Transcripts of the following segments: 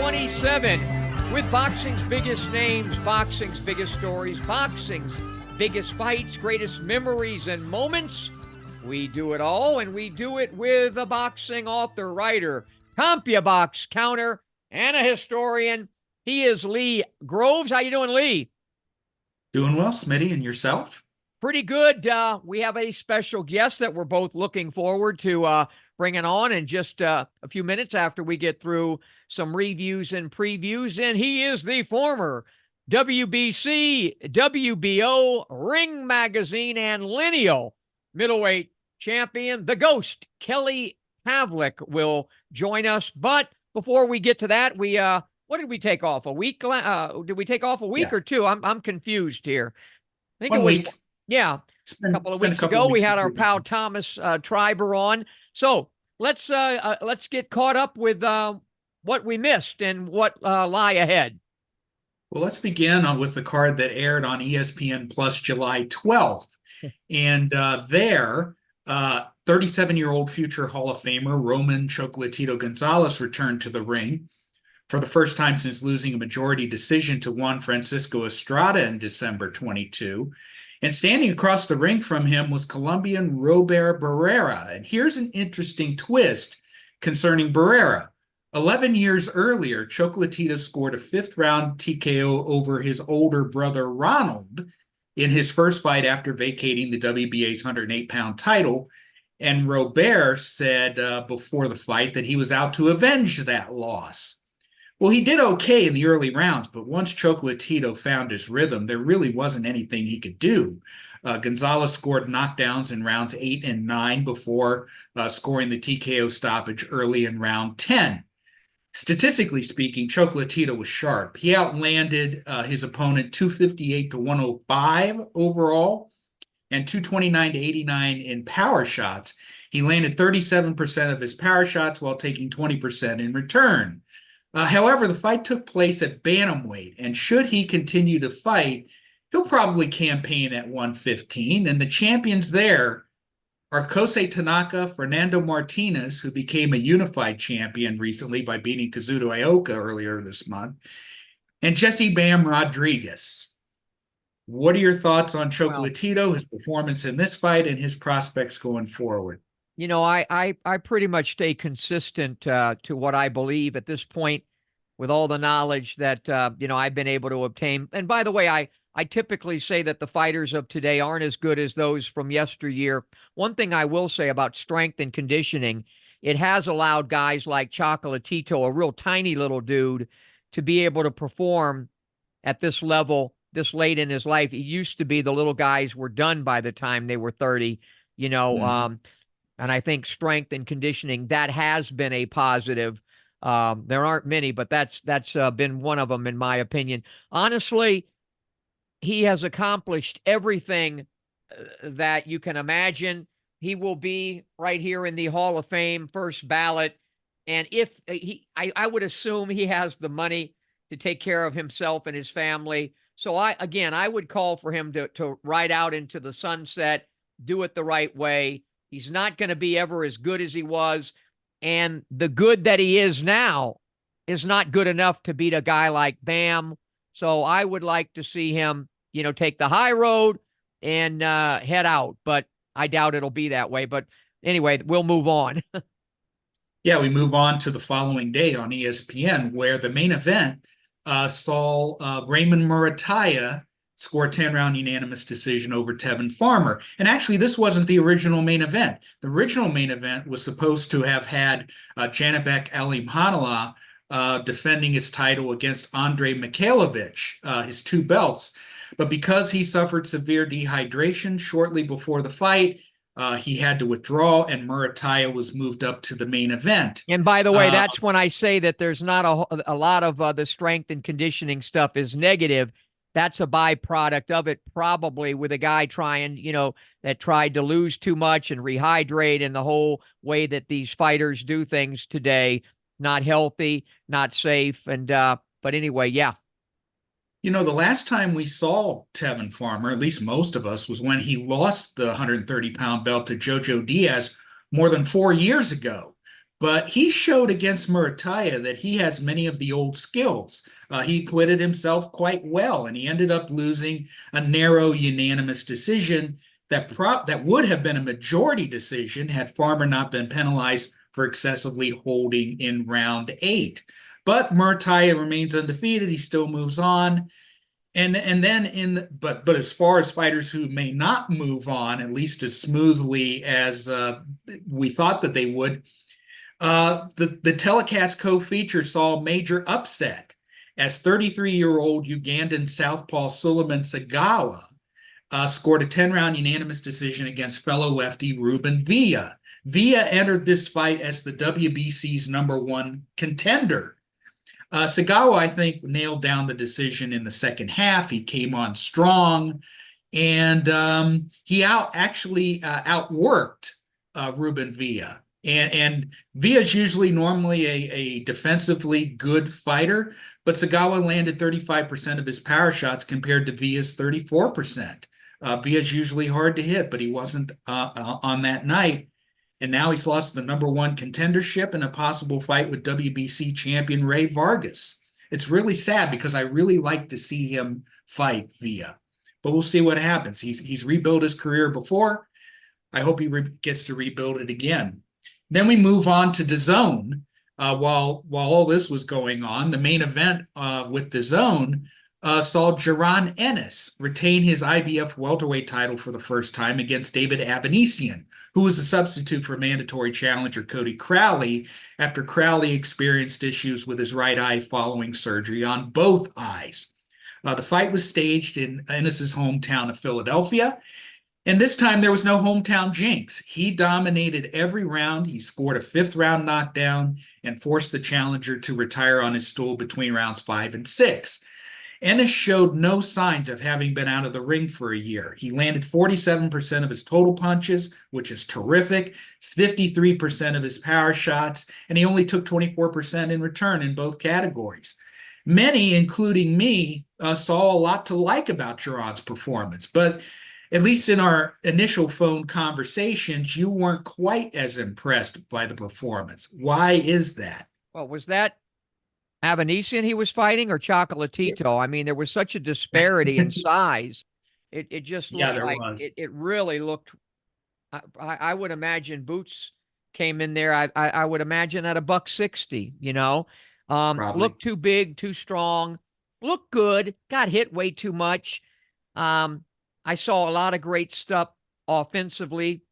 27 with boxing's biggest names, boxing's biggest stories, boxing's biggest fights, greatest memories and moments. We do it all, and we do it with a boxing author, writer, CompuBox counter, and a historian. He is Lee Groves. How you doing, Lee? Doing well, Smitty, and yourself? Pretty good. We have a special guest that we're both looking forward to bringing on in just a few minutes after we get through some reviews and previews, and he is the former WBC, WBO, Ring Magazine, and Lineal middleweight champion. The Ghost, Kelly Pavlik, will join us. But before we get to that, what did we take off? A week? Did we take off a week or two? I'm confused here. I think One it was week. Yeah, a couple of weeks ago, we had our pal Thomas Triber on. So let's get caught up with what we missed and what lie ahead. Well, let's begin with the card that aired on ESPN Plus July 12th. And there, 37-year-old future Hall of Famer Roman Chocolatito Gonzalez returned to the ring for the first time since losing a majority decision to Juan Francisco Estrada in December 22. And standing across the ring from him was Colombian Wayback Barrera. And here's an interesting twist concerning Barrera. 11 years earlier, Chocolatito scored a fifth-round TKO over his older brother Ronald in his first fight after vacating the WBA's 108-pound title. And Robert said before the fight that he was out to avenge that loss. Well, he did okay in the early rounds, but once Chocolatito found his rhythm, there really wasn't anything he could do. Gonzalez scored knockdowns in rounds 8 and 9 before scoring the TKO stoppage early in round 10. Statistically speaking, Chocolatito was sharp. He outlanded his opponent 258 to 105 overall and 229 to 89 in power shots. He landed 37% of his power shots while taking 20% in return. However, the fight took place at bantamweight, and should he continue to fight, he'll probably campaign at 115, and the champions there are Kosei Tanaka, Fernando Martinez, who became a unified champion recently by beating Kazuto Ioka earlier this month, and Jesse Bam Rodriguez. What are your thoughts on Chocolatito, his performance in this fight, and his prospects going forward? You know, I pretty much stay consistent to what I believe at this point with all the knowledge that, I've been able to obtain. And by the way, I typically say that the fighters of today aren't as good as those from yesteryear. One thing I will say about strength and conditioning, it has allowed guys like Chocolatito, a real tiny little dude, to be able to perform at this level this late in his life. It used to be the little guys were done by the time they were 30, and I think strength and conditioning, that has been a positive. There aren't many, but that's been one of them, in my opinion. Honestly, he has accomplished everything that you can imagine. He will be right here in the Hall of Fame, first ballot. And if I would assume he has the money to take care of himself and his family. So I would call for him to ride out into the sunset, do it the right way. He's not going to be ever as good as he was. And the good that he is now is not good enough to beat a guy like Bam. So I would like to see him, take the high road and head out. But I doubt it'll be that way. But anyway, we'll move on. Yeah, we move on to the following day on ESPN, where the main event saw Raymond Muratalla score a 10-round unanimous decision over Tevin Farmer. And actually, this wasn't the original main event. The original main event was supposed to have had Janibek Alimhanallah defending his title against Andre Mikhailovich, his 2 belts. But because he suffered severe dehydration shortly before the fight, he had to withdraw, and Muratalla was moved up to the main event. And by the way, that's when I say that there's not a lot of the strength and conditioning stuff is negative. That's a byproduct of it, probably, with a guy trying, that tried to lose too much and rehydrate, and the whole way that these fighters do things today, not healthy, not safe. And but anyway, yeah. The last time we saw Tevin Farmer, at least most of us, was when he lost the 130-pound belt to Jojo Diaz more than 4 years ago. But he showed against Muratalla that he has many of the old skills. He acquitted himself quite well, and he ended up losing a narrow unanimous decision that would have been a majority decision had Farmer not been penalized for excessively holding in round 8. But Muratalla remains undefeated. He still moves on. And then but as far as fighters who may not move on, at least as smoothly as we thought that they would, the telecast co-feature saw a major upset as 33-year-old Ugandan southpaw Suleiman Segawa scored a 10-round unanimous decision against fellow lefty Ruben Villa. Villa entered this fight as the WBC's #1 contender. Segawa, I think, nailed down the decision in the second half. He came on strong, and he outworked Ruben Villa. And Villa's usually normally a defensively good fighter, but Segawa landed 35% of his power shots compared to Villa's 34%. Villa's usually hard to hit, but he wasn't on that night. And now he's lost the #1 contendership in a possible fight with WBC champion Ray Vargas. It's really sad because I really like to see him fight Villa, but we'll see what happens. He's rebuilt his career before. I hope he gets to rebuild it again. Then we move on to DAZN. While all this was going on, the main event with DAZN saw Jaron Ennis retain his IBF welterweight title for the first time against David Avanesyan, who was a substitute for mandatory challenger Cody Crowley after Crowley experienced issues with his right eye following surgery on both eyes. The fight was staged in Ennis's hometown of Philadelphia, and this time there was no hometown jinx. He dominated every round. He scored a 5th-round knockdown and forced the challenger to retire on his stool between rounds 5 and 6. Ennis showed no signs of having been out of the ring for a year. He landed 47% of his total punches, which is terrific, 53% of his power shots, and he only took 24% in return in both categories. Many, including me, saw a lot to like about Jaron's performance, but at least in our initial phone conversations, you weren't quite as impressed by the performance. Why is that? Well, was that Avanesyan he was fighting or Chocolatito? I mean, there was such a disparity in size. It just looked like it really looked. I would imagine Boots came in there. I would imagine at $160. Looked too big, too strong. Looked good. Got hit way too much. I saw a lot of great stuff offensively.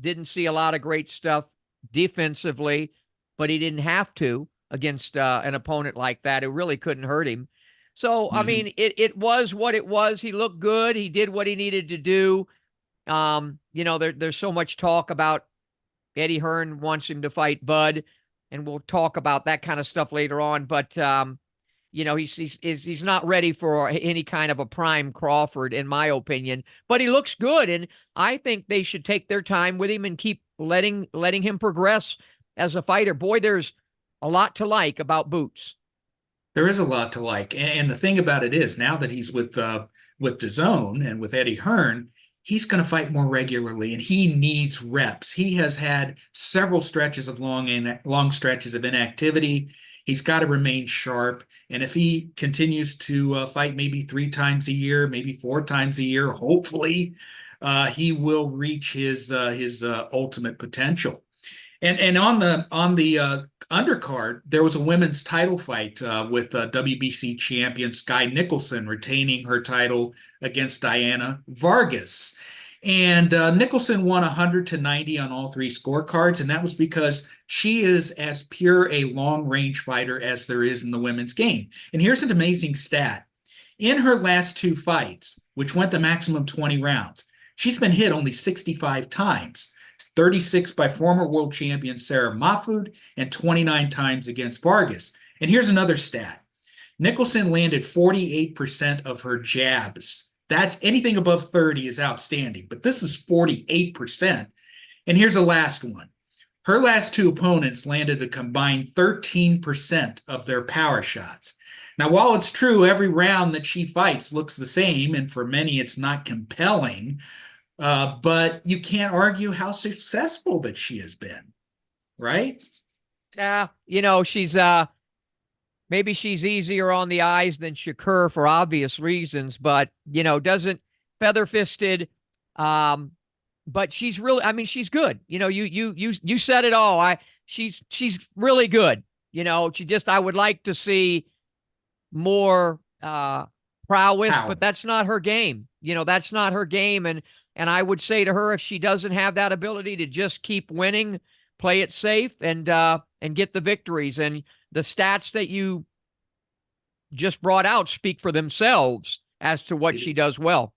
Didn't see a lot of great stuff defensively, but he didn't have to against an opponent like that. It really couldn't hurt him. So, I mean, it was what it was. He looked good. He did what he needed to do. There's so much talk about Eddie Hearn wants him to fight Bud, and we'll talk about that kind of stuff later on. But, he's not ready for any kind of a prime Crawford, in my opinion. But he looks good, and I think they should take their time with him and keep letting him progress as a fighter. Boy, there's a lot to like about Boots. There is a lot to like, and the thing about it is, now that he's with DAZN and with Eddie Hearn, he's going to fight more regularly, and he needs reps. He has had several stretches of long stretches of inactivity. He's got to remain sharp, and if he continues to fight maybe 3 times a year, maybe 4 times a year, hopefully, he will reach his ultimate potential. And on the undercard, there was a women's title fight with WBC champion Sky Nicholson retaining her title against Diana Vargas. And Nicholson won 100-90 on all 3 scorecards, and that was because she is as pure a long-range fighter as there is in the women's game. And here's an amazing stat. In her last 2 fights, which went the maximum 20 rounds, she's been hit only 65 times. 36 by former world champion Sarah Mahfoud and 29 times against Vargas. And here's another stat. Nicholson landed 48% of her jabs. That's anything above 30 is outstanding, but this is 48%. And here's the last one. Her last 2 opponents landed a combined 13% of their power shots. Now, while it's true every round that she fights looks the same, and for many it's not compelling, but you can't argue how successful that she has been, right? She's maybe she's easier on the eyes than Shakur for obvious reasons, but doesn't feather fisted. But she's really, I mean, she's good. You said it all. She's really good. I would like to see more prowess, but that's not her game. That's not her game. And I would say to her, if she doesn't have that ability to just keep winning, play it safe and get the victories. And the stats that you just brought out speak for themselves as to what she does well.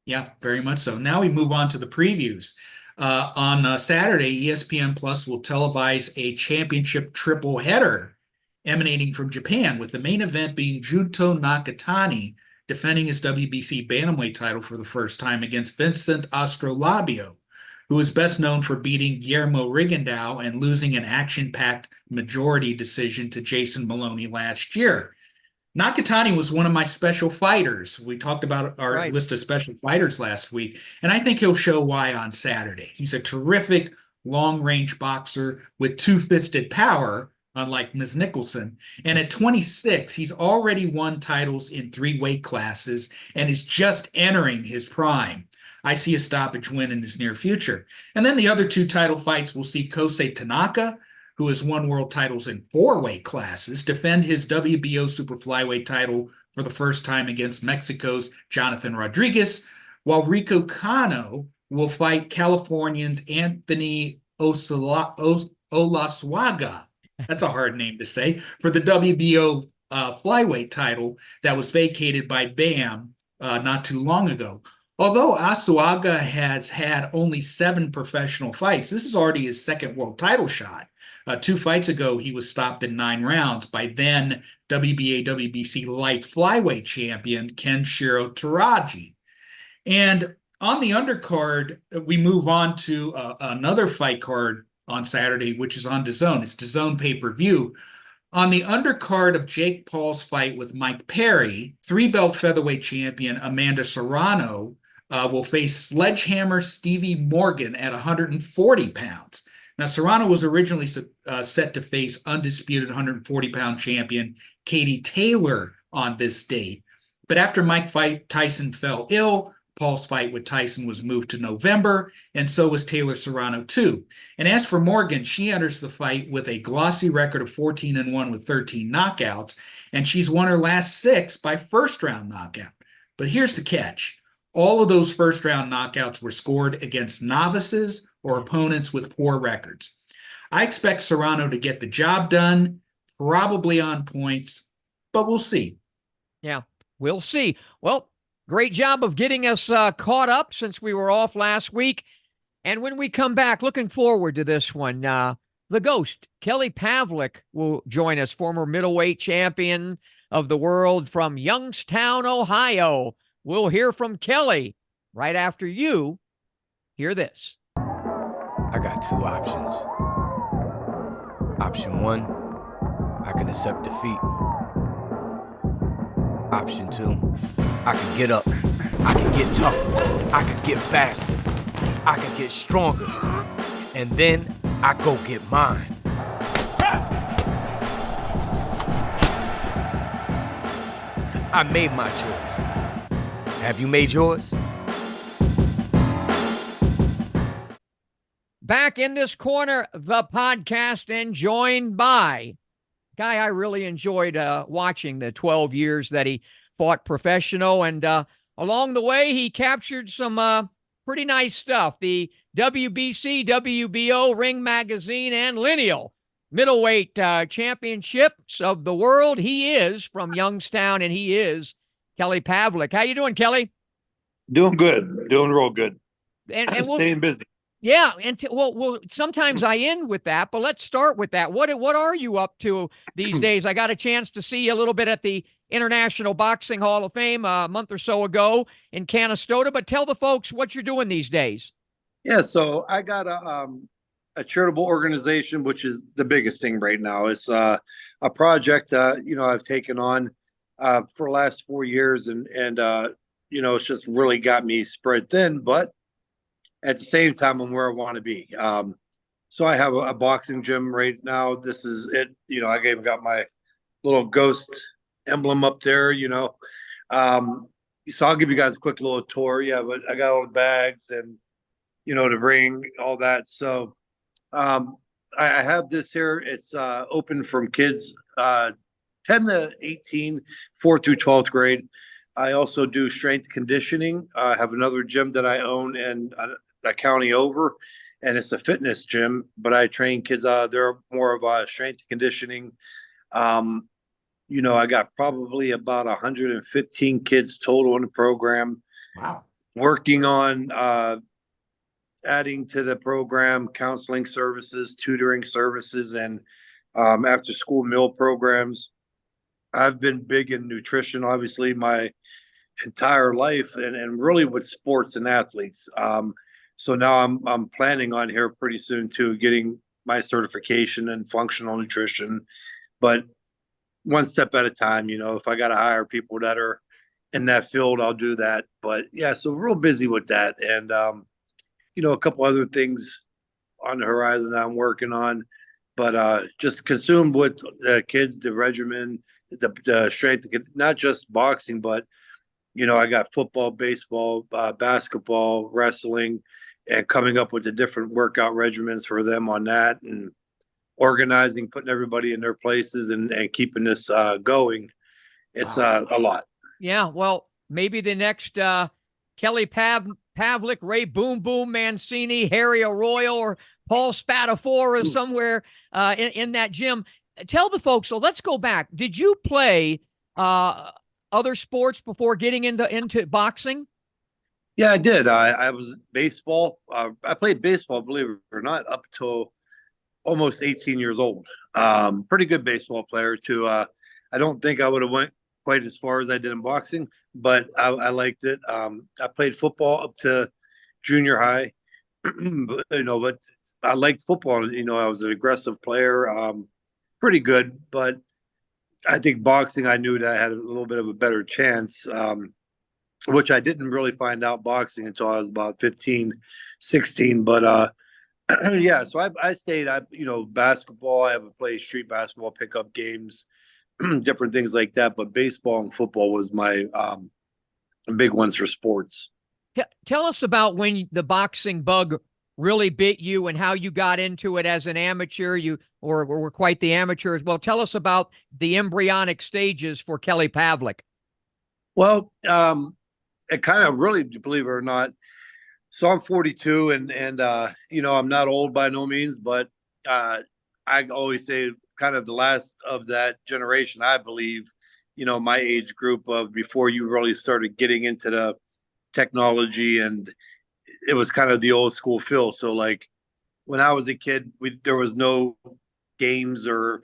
Yeah, very much so. Now we move on to the previews. On Saturday, ESPN Plus will televise a championship triple header emanating from Japan, with the main event being Junto Nakatani defending his WBC bantamweight title for the first time against Vincent Astrolabio, who is best known for beating Guillermo Rigondeaux and losing an action-packed majority decision to Jason Maloney last year. Nakatani was one of my special fighters. We talked about our list of special fighters last week, and I think he'll show why on Saturday. He's a terrific long-range boxer with two-fisted power, unlike Ms. Nicholson. And at 26, he's already won titles in 3 weight classes and is just entering his prime. I see a stoppage win in his near future. And then the other 2 title fights will see Kosei Tanaka, who has won world titles in 4 weight classes, defend his WBO super flyweight title for the first time against Mexico's Jonathan Rodriguez, while Rico Cano will fight Californians Anthony Olaswaga. That's a hard name to say, for the WBO flyweight title that was vacated by BAM not too long ago. Although Asuaga has had only 7 professional fights, this is already his 2nd world title shot. 2 fights ago, he was stopped in 9 rounds by then WBA, WBC light flyweight champion Kenshiro Teraji. And on the undercard, we move on to another fight card on Saturday, which is on DAZN. It's DAZN pay-per-view. On the undercard of Jake Paul's fight with Mike Perry, 3-belt featherweight champion Amanda Serrano will face Sledgehammer Stevie Morgan at 140 pounds. Now, Serrano was originally set to face undisputed 140-pound champion Katie Taylor on this date. But after Mike Tyson fell ill, Paul's fight with Tyson was moved to November, and so was Taylor Serrano too. And as for Morgan, she enters the fight with a glossy record of 14-1 with 13 knockouts, and she's won her last 6 by first-round knockout. But here's the catch. All of those first-round knockouts were scored against novices or opponents with poor records. I expect Serrano to get the job done, probably on points, but we'll see. Yeah, we'll see. Well, great job of getting us caught up since we were off last week. And when we come back, looking forward to this one, the Ghost, Kelly Pavlik, will join us, former middleweight champion of the world from Youngstown, Ohio. We'll hear from Kelly right after you hear this. I got 2 options. Option 1, I can accept defeat. Option 2, I can get up. I can get tougher. I can get faster. I can get stronger. And then I go get mine. I made my choice. Have you made yours? Back in this corner, the podcast, and joined by guy I really enjoyed watching the 12 years that he fought professional. And along the way, he captured some pretty nice stuff. The WBC, WBO, Ring Magazine, and Lineal middleweight championships of the world. He is from Youngstown, and he is Kelly Pavlik. How you doing, Kelly? Doing good. Doing real good. And staying busy. Yeah, and well, sometimes I end with that, but let's start with that. What are you up to these days? I got a chance to see you a little bit at the International Boxing Hall of Fame a month or so ago in Canastota, but tell the folks what you're doing these days. Yeah, so I got a charitable organization, which is the biggest thing right now. It's a project I've taken on for the last 4 years, and it's just really got me spread thin, but at the same time, I'm where I want to be. So I have a boxing gym right now. This is it. I even got my little ghost emblem up there. Um, so I'll give you guys a quick little tour. Yeah, but I got all the bags and the ring, all that. So um, I have this here. It's open from kids 10 to 18, 4th through 12th grade. I also do strength conditioning. I have another gym that I own in a county over, and it's a fitness gym, but I train kids. They're more of a strength conditioning. Um, I got probably about 115 kids total in the program. Wow. Working on adding to the program counseling services, tutoring services, and after school meal programs. I've been big in nutrition, obviously, my entire life, and really with sports and athletes. So now I'm planning on here pretty soon too, getting my certification in functional nutrition, but one step at a time. If I got to hire people that are in that field, I'll do that. But yeah, so real busy with that, and a couple other things on the horizon that I'm working on. But just consumed with the kids, the regimen, the strength, not just boxing, but I got football, baseball, basketball, wrestling, and coming up with the different workout regimens for them on that, and organizing, putting everybody in their places, and keeping this going. It's a lot. Yeah, well, maybe the next Kelly Pavlik, Ray Boom Boom Mancini, Harry Arroyo, or Paul Spatafora is somewhere in that gym. Tell the folks, so let's go back. Did you play other sports before getting into boxing? Yeah, I did. I was baseball. I played baseball, believe it or not, up till almost 18 years old. Pretty good baseball player too. I don't think I would have went quite as far as I did in boxing, but I liked it. I played football up to junior high, but I liked football. I was an aggressive player, pretty good, but I think boxing, I knew that I had a little bit of a better chance, which I didn't really find out boxing until I was about 15, 16. But yeah, so I stayed, basketball, I have played street basketball, pickup games, different things like that. But baseball and football was my big ones for sports. Tell us about when the boxing bug really bit you and how you got into it as an amateur. You or were quite the amateur as well. Tell us about the embryonic stages for Kelly Pavlik. Well, it kind of really, believe it or not. So I'm 42, and I'm not old by no means, but I always say kind of the last of that generation, I believe, my age group of before you really started getting into the technology, and it was kind of the old school feel. So like when I was a kid, there was no games or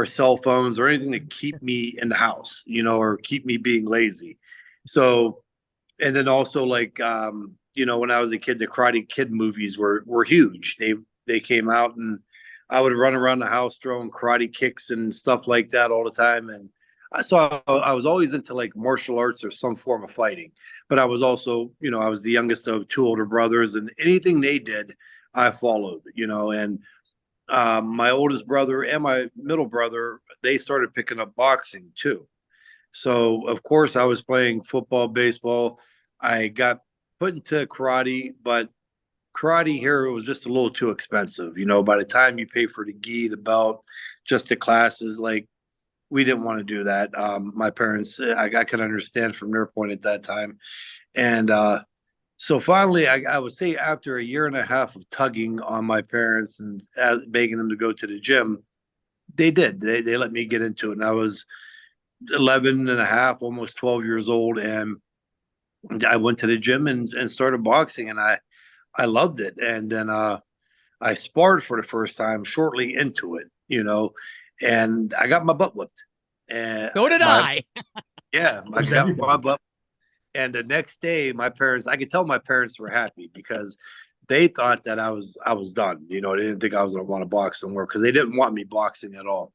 cell phones or anything to keep me in the house, or keep me being lazy. So, and then also like, when I was a kid, the Karate Kid movies were huge. They came out, and I would run around the house throwing karate kicks and stuff like that all the time. And I was always into like martial arts or some form of fighting, but I was also, I was the youngest of two older brothers, and anything they did, I followed, and my oldest brother and my middle brother, they started picking up boxing too. So of course I was playing football, baseball. I got put into karate, but karate here was just a little too expensive. By the time you pay for the gi, the belt, just the classes, like we didn't want to do that. My parents, I could understand from their point at that time. And so finally, I would say after a year and a half of tugging on my parents and begging them to go to the gym, they did. They let me get into it. And I was 11 and a half, almost 12 years old. And I went to the gym and started boxing, and I loved it. And then I sparred for the first time shortly into it, and I got my butt whipped. And So did I. Yeah, I got my butt. And the next day, my parents, I could tell my parents were happy because they thought that I was done. They didn't think I was going to want to box anymore because they didn't want me boxing at all.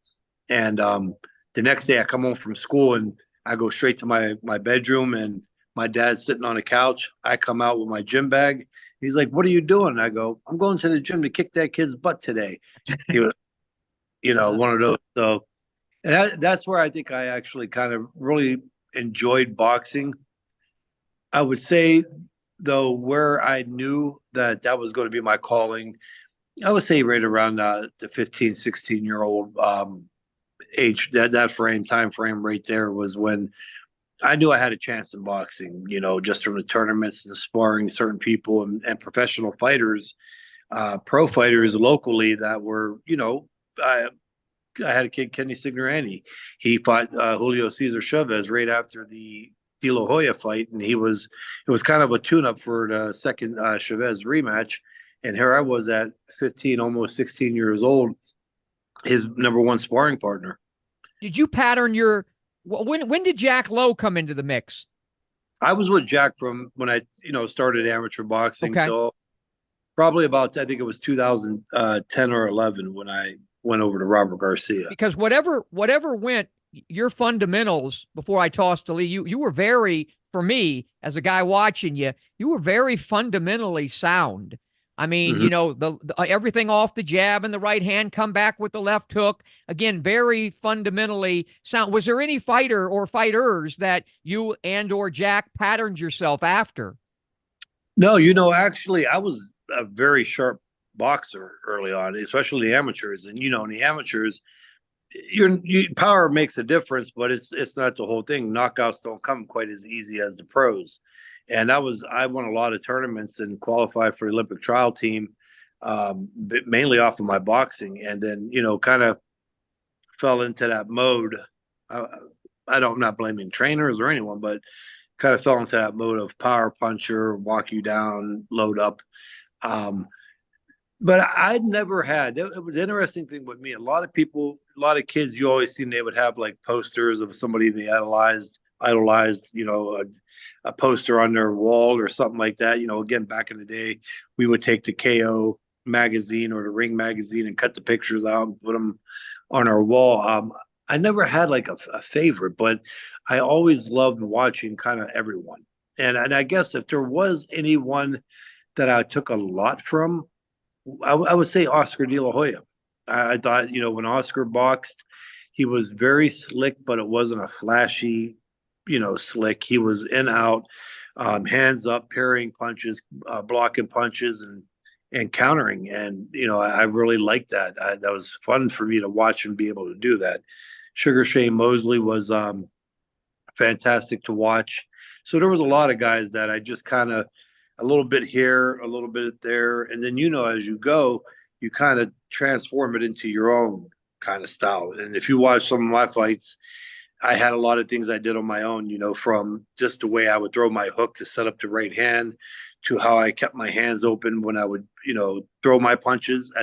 And the next day, I come home from school and I go straight to my bedroom, and my dad's sitting on a couch. I come out with my gym bag, He's like, "What are you doing?" I go, "I'm going to the gym to kick that kid's butt today." He was, one of those. So, and that's where I think I actually kind of really enjoyed boxing. I would say, though, where I knew that was going to be my calling, I would say right around the 15, 16-year-old age, that time frame right there was when I knew I had a chance in boxing, just from the tournaments and sparring certain people and professional fighters, pro fighters locally that were, I had a kid, Kenny Signorani. He fought Julio Cesar Chavez right after the De La Hoya fight, and it was kind of a tune-up for the second Chavez rematch. And here I was at 15, almost 16 years old, his number one sparring partner. Did you pattern when did Jack Lowe come into the mix? I was with Jack from when I, started amateur boxing till probably about, I think it was 2010 or 11 when I went over to Robert Garcia. Because whatever went, your fundamentals, before I tossed to Lee, you were very, for me, as a guy watching you were very fundamentally sound. I mean, the everything off the jab and the right hand, come back with the left hook. Again, very fundamentally sound. Was there any fighter or fighters that you or Jack patterned yourself after? No, actually, I was a very sharp boxer early on, especially the amateurs. And, in the amateurs, your power makes a difference, but it's not the whole thing. Knockouts don't come quite as easy as the pros. And I won a lot of tournaments and qualified for the Olympic trial team, mainly off of my boxing. And then, kind of fell into that mode. I'm not blaming trainers or anyone, but kind of fell into that mode of power puncher, walk you down, load up. But I'd never had, it was the interesting thing with me, a lot of kids, you always seen, they would have like posters of somebody they idolized, a poster on their wall or something like that. Again, back in the day, we would take the KO magazine or the Ring magazine and cut the pictures out and put them on our wall. I never had like a favorite, but I always loved watching kind of everyone. And I guess if there was anyone that I took a lot from, I would say Oscar De La Hoya. I thought, when Oscar boxed, he was very slick, but it wasn't a flashy, slick. He was in, out, hands up, parrying punches, blocking punches, and countering. And, I really liked that. That was fun for me to watch and be able to do that. Sugar Shane Mosley was fantastic to watch. So there was a lot of guys that I just kind of, a little bit here, a little bit there. And then, as you go, you kind of transform it into your own kind of style. And if you watch some of my fights, I had a lot of things I did on my own, from just the way I would throw my hook to set up the right hand to how I kept my hands open when I would, throw my punches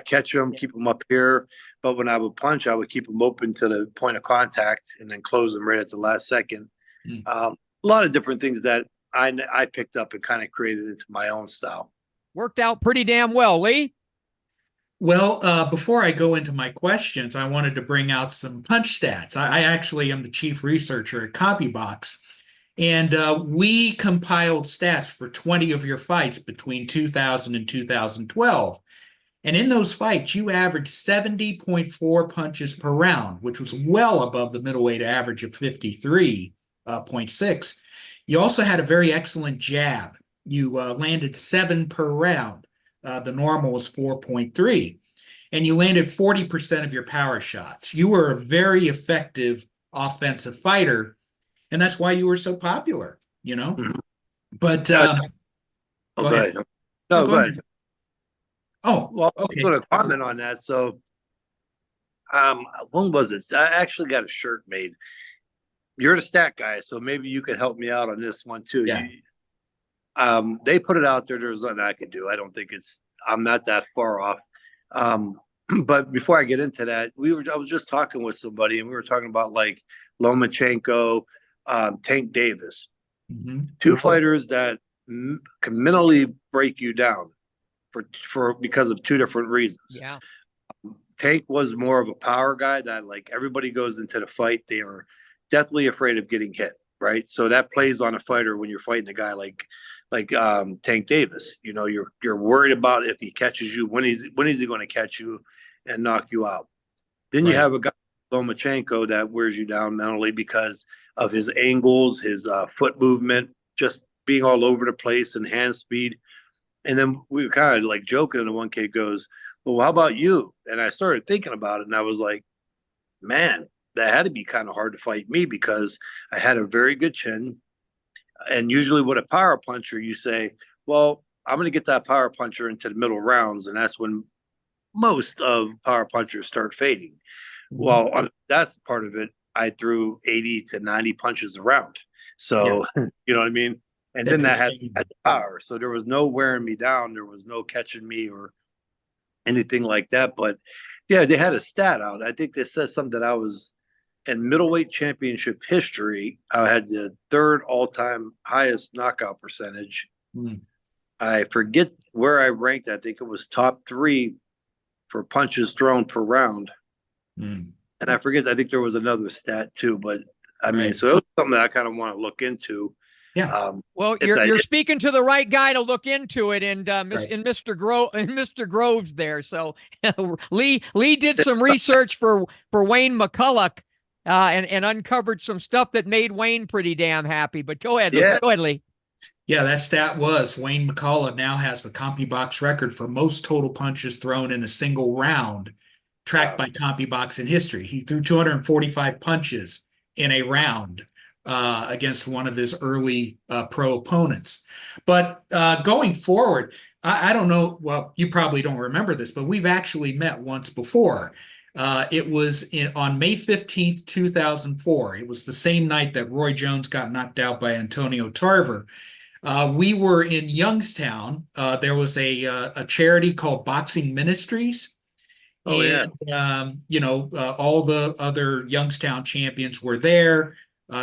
catch them, keep them up here. But when I would punch, I would keep them open to the point of contact and then close them right at the last second. A lot of different things that I picked up and kind of created into my own style. Worked out pretty damn well, Lee. Well, before I go into my questions, I wanted to bring out some punch stats. I actually am the chief researcher at CopyBox, and we compiled stats for 20 of your fights between 2000 and 2012. And in those fights, you averaged 70.4 punches per round, which was well above the middleweight average of 53.6. You also had a very excellent jab. You landed 7 per round. The normal was 4.3. And you landed 40% of your power shots. You were a very effective offensive fighter, and that's why you were so popular, Mm-hmm. But go ahead. No, go ahead. Oh, well, okay. I was going to comment on that. So, when was it? I actually got a shirt made. You're the stat guy, so maybe you could help me out on this one too. Yeah. They put it out there. There's nothing I could do. I don't think I'm not that far off. But before I get into that, I was just talking with somebody, and we were talking about like Lomachenko, Tank Davis, two fighters that can mentally break you down because of two different reasons. Yeah. Tank was more of a power guy that, like, everybody goes into the fight, they are deathly afraid of getting hit, right? So that plays on a fighter when you're fighting a guy like like Tank Davis. You know, you're worried about if he catches you, when is he going to catch you and knock you out. Then you Right. have a guy Lomachenko that wears you down mentally because of his angles, his foot movement, just being all over the place, and hand speed. And then we were kind of like joking, and the one kid goes, "Well, how about you?" And I started thinking about it, and I was like, man, that had to be kind of hard to fight me because I had a very good chin. And usually with a power puncher, you say, well, I'm going to get that power puncher into the middle rounds. And that's when most of power punchers start fading. Mm-hmm. Well, that's part of it. I threw 80 to 90 punches around. So, you know what I mean? And then that had power. So there was no wearing me down. There was no catching me or anything like that. But yeah, they had a stat out. I think they said something that I was in middleweight championship history. I had the third all-time highest knockout percentage. I forget where I ranked. I think it was top 3 for punches thrown per round. And I forget, I think there was another stat too, but I mean, so it was something that I kind of want to look into. Yeah. Well, you're speaking to the right guy to look into it, and in Mr. Groves there. So Lee did some research for Wayne McCulloch, and uncovered some stuff that made Wayne pretty damn happy. But go ahead, Lee. Yeah, that stat was Wayne McCulloch now has the CompuBox record for most total punches thrown in a single round, tracked by CompuBox in history. He threw 245 punches in a round against one of his early pro opponents. But going forward, I don't know, well, you probably don't remember this, but we've actually met once before. It was on May 15th, 2004. It was the same night that Roy Jones got knocked out by Antonio Tarver. We were in Youngstown. There was a charity called Boxing Ministries. All the other Youngstown champions were there.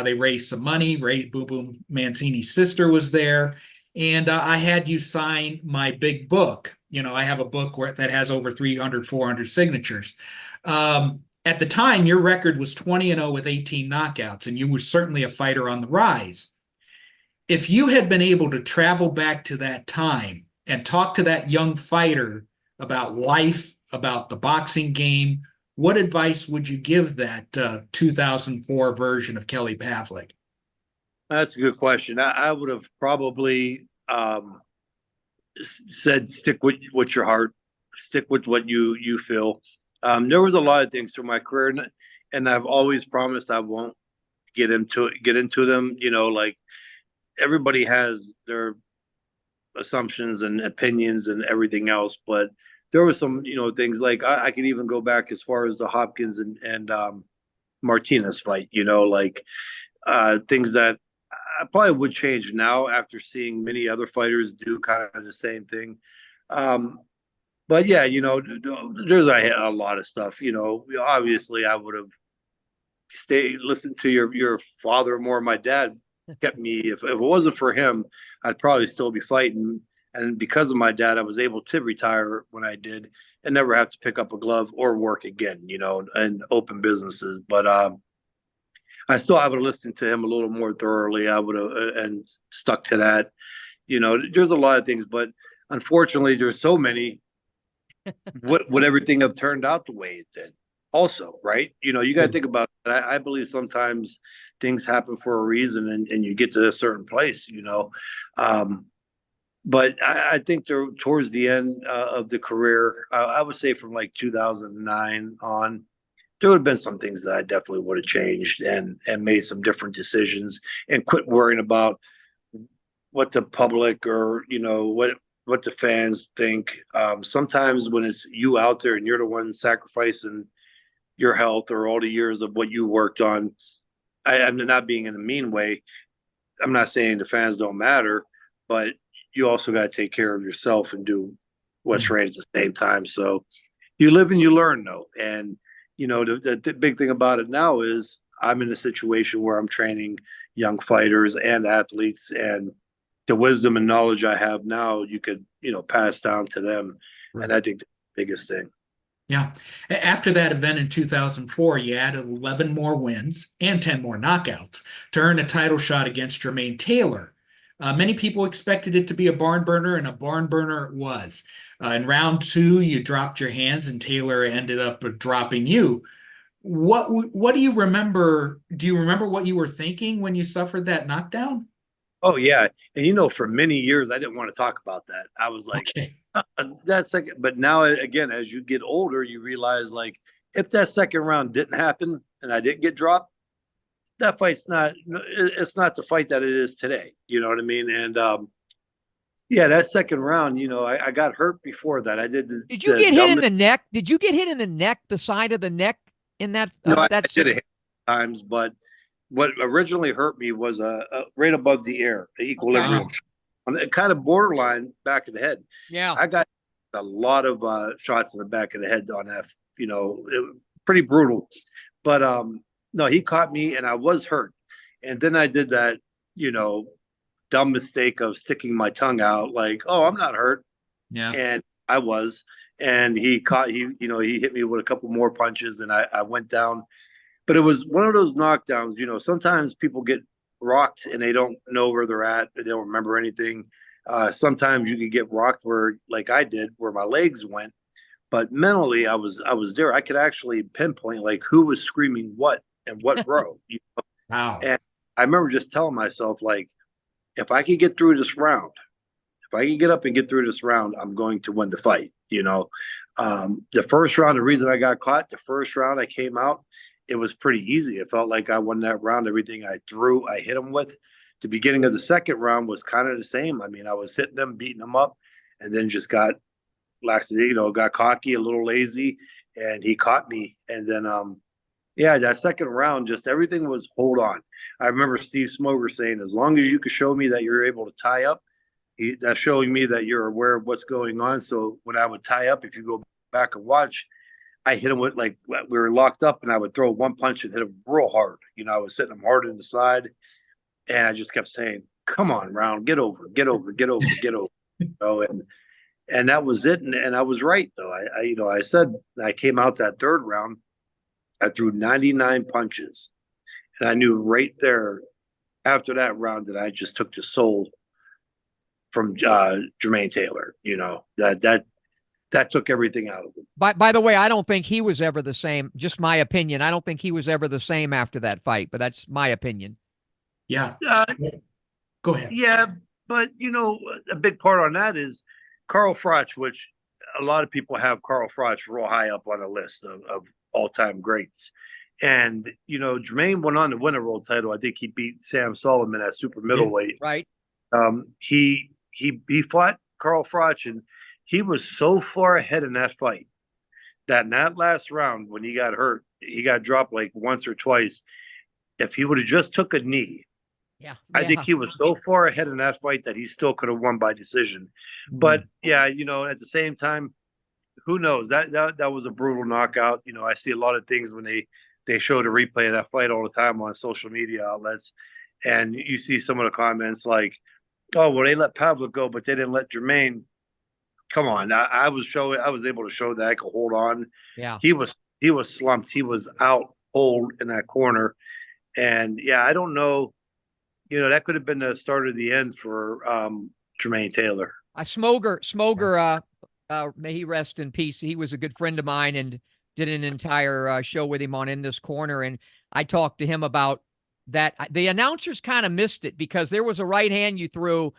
They raised some money. Boom Boom Mancini's sister was there. And I had you sign my big book. You know, I have a book that has over 300, 400 signatures. At the time, your record was 20-0 with 18 knockouts, and you were certainly a fighter on the rise. If you had been able to travel back to that time and talk to that young fighter about life, about the boxing game, what advice would you give that 2004 version of Kelly Pavlik? That's a good question. I would have probably said stick with your heart, stick with what you feel. There was a lot of things through my career, and I've always promised I won't get into them. You know, like everybody has their assumptions and opinions and everything else, but there were some, things like I can even go back as far as the Hopkins and Martinez fight, like things that I probably would change now after seeing many other fighters do kind of the same thing. But yeah, there's a lot of stuff, obviously I would have listened to your father more. My dad kept me, if it wasn't for him, I'd probably still be fighting. And because of my dad, I was able to retire when I did and never have to pick up a glove or work again, and open businesses. But I still would have listened to him a little more thoroughly. I would have and stuck to that. There's a lot of things, but unfortunately, there's so many. Would everything have turned out the way it did? Also, right? You got to think about it. I believe sometimes things happen for a reason, and you get to a certain place. But I think towards the end of the career, I would say from like 2009 on, there would have been some things that I definitely would have changed and made some different decisions and quit worrying about what the public or, what the fans think. Sometimes when it's you out there and you're the one sacrificing your health or all the years of what you worked on, I'm not being in a mean way. I'm not saying the fans don't matter, but you also got to take care of yourself and do what's right at the same time. So you live and you learn, though. And, the big thing about it now is I'm in a situation where I'm training young fighters and athletes, and the wisdom and knowledge I have now, you could, pass down to them. Right. And I think that's the biggest thing. Yeah. After that event in 2004, you added 11 more wins and 10 more knockouts to earn a title shot against Jermaine Taylor Many people expected it to be a barn burner, and a barn burner it was. In round 2, you dropped your hands, and Taylor ended up dropping you. What do you remember? Do you remember what you were thinking when you suffered that knockdown? Oh yeah, and for many years I didn't want to talk about that. I was like, Okay. that second. But now again, as you get older, you realize like if that second round didn't happen and I didn't get dropped, that fight's not. It's not the fight that it is today. You know what I mean? And yeah, that second round, I got hurt before that. I did Did you get hit in the neck? Did you get hit in the neck, the side of the neck in that? No, I did it times, but what originally hurt me was right above the ear, the equilibrium, on the kind of borderline back of the head. Yeah, I got a lot of shots in the back of the head on that. Pretty brutal. But no, he caught me, and I was hurt. And then I did that, dumb mistake of sticking my tongue out, like, oh, I'm not hurt. Yeah. And I was. And he hit me with a couple more punches, and I went down. But it was one of those knockdowns. Sometimes people get rocked and they don't know where they're at. They don't remember anything. Sometimes you can get rocked where, like I did, where my legs went. But mentally, I was there. I could actually pinpoint like who was screaming what and what row. Wow. And I remember just telling myself, like, if I could get through this round, if I can get up and get through this round, I'm going to win the fight. The first round, the reason I got caught, the first round I came out, it was pretty easy. It felt like I won that round. Everything I threw, I hit him with. The beginning of the second round was kind of the same. I mean, I was hitting them, beating them up, and then just got lax, got cocky, a little lazy, and he caught me. And then, that second round, just everything was hold on. I remember Steve Smoger saying, as long as you can show me that you're able to tie up, that's showing me that you're aware of what's going on. So when I would tie up, if you go back and watch, I hit him with, like, we were locked up, and I would throw one punch and hit him real hard. I was hitting him hard in the side, and I just kept saying, come on, Round, get over, get over, get over, get over. And that was it. And I was right, though. I said I came out that third round, I threw 99 punches. And I knew right there after that round that I just took the soul from Jermaine Taylor. That took everything out of him. By the way, I don't think he was ever the same. Just my opinion. I don't think he was ever the same after that fight, but that's my opinion. Yeah. Go ahead. Yeah, but a big part on that is Carl Froch, which a lot of people have Carl Froch real high up on a list of all-time greats. And Jermaine went on to win a world title. I think he beat Sam Sullivan at super middleweight. Right. He fought Carl Froch, and he was so far ahead in that fight that in that last round, when he got hurt, he got dropped like once or twice. If he would have just took a knee, I think he was so far ahead in that fight that he still could have won by decision. Mm-hmm. But at the same time, who knows? That was a brutal knockout. I see a lot of things when they show the replay of that fight all the time on social media outlets, and you see some of the comments like, "Oh, well, they let Pavlik go, but they didn't let Jermaine." Come on, I was able to show that I could hold on. Yeah, he was slumped. He was out cold in that corner, and I don't know. That could have been the start of the end for Jermaine Taylor. Smoger, may he rest in peace. He was a good friend of mine and did an entire show with him on In This Corner. And I talked to him about that. The announcers kind of missed it because there was a right hand you threw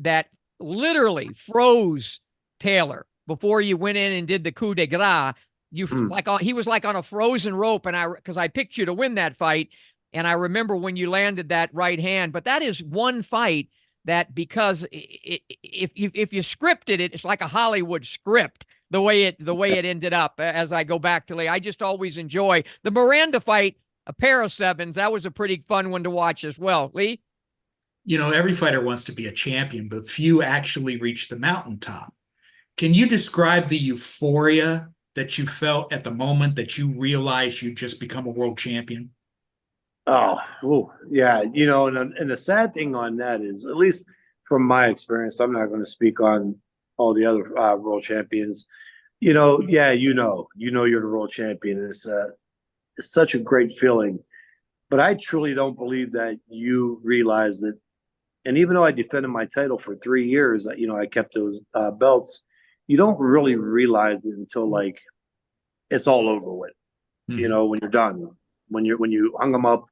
that literally froze Taylor before you went in and did the coup de grace. He was like on a frozen rope, and because I picked you to win that fight. And I remember when you landed that right hand, but that is one fight that, because if you scripted it, it's like a Hollywood script, the way it ended up. As I go back to Lee, I just always enjoy the Miranda fight, a pair of sevens. That was a pretty fun one to watch as well. Lee? Every fighter wants to be a champion, but few actually reach the mountaintop. Can you describe the euphoria that you felt at the moment that you realized you'd just become a world champion? Oh, yeah. And the sad thing on that is, at least from my experience, I'm not going to speak on all the other world champions. You're the world champion. It's such a great feeling. But I truly don't believe that you realize that And even though I defended my title for 3 years, I kept those belts. You don't really realize it until like it's all over with. When you're done, when you hung them up,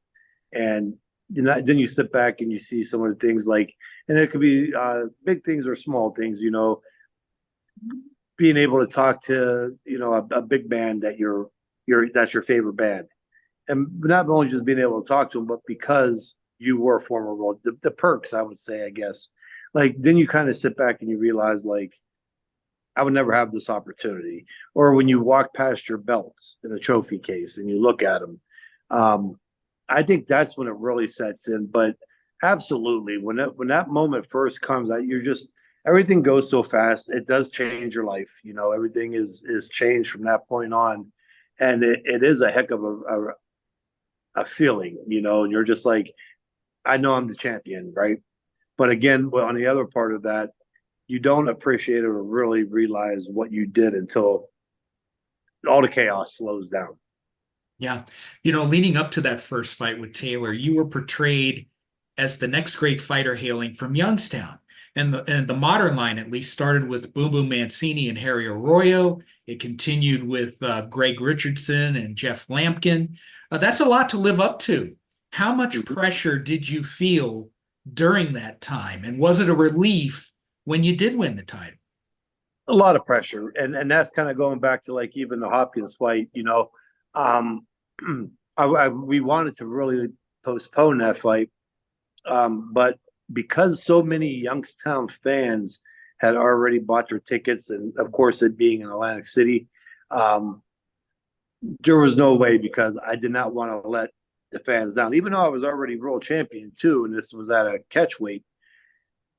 and then you sit back and you see some of the things like, and it could be big things or small things. Being able to talk to a big band that's your favorite band, and not only just being able to talk to them, but because you were a former world, the perks, I would say, I guess. Like, then you kind of sit back and you realize, like, I would never have this opportunity. Or when you walk past your belts in a trophy case and you look at them, I think that's when it really sets in. But absolutely, when that moment first comes, you're just, everything goes so fast. It does change your life. Everything is changed from that point on, and it is a heck of a feeling. And you're just like, I know I'm the champion, right? But again, on the other part of that, you don't appreciate it or really realize what you did until all the chaos slows down. Yeah. Leading up to that first fight with Taylor, you were portrayed as the next great fighter hailing from Youngstown. And the modern line at least started with Boom Boom Mancini and Harry Arroyo. It continued with Greg Richardson and Jeff Lampkin. That's a lot to live up to. How much pressure did you feel during that time? And was it a relief when you did win the title? A lot of pressure. And that's kind of going back to like even the Hopkins fight, we wanted to really postpone that fight. But because so many Youngstown fans had already bought their tickets, and of course it being in Atlantic City, there was no way, because I did not want to let the fans down, even though I was already world champion too, and this was at a catch weight.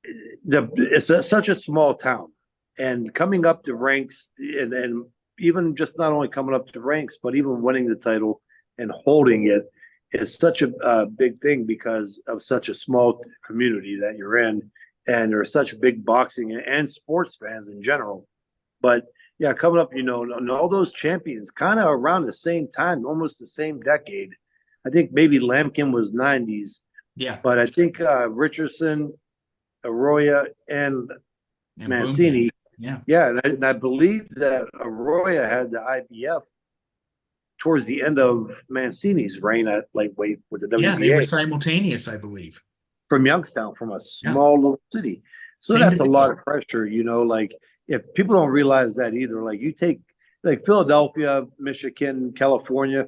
It's such a small town, and coming up the ranks, and even just not only coming up the ranks, but even winning the title and holding it is such a big thing because of such a small community that you're in, and there's such big boxing and sports fans in general. But yeah, coming up, and all those champions kind of around the same time, almost the same decade. I think maybe Lampkin was 90s. Yeah. But I think Richardson, Arroyo, and Mancini. Yeah. Yeah, and I believe that Arroyo had the IBF towards the end of Mancini's reign at lightweight with the WBA. Yeah, they were simultaneous, I believe. From Youngstown, from a small little city. So that's a lot of pressure, like, if people don't realize that either, like, you take like Philadelphia, Michigan, California,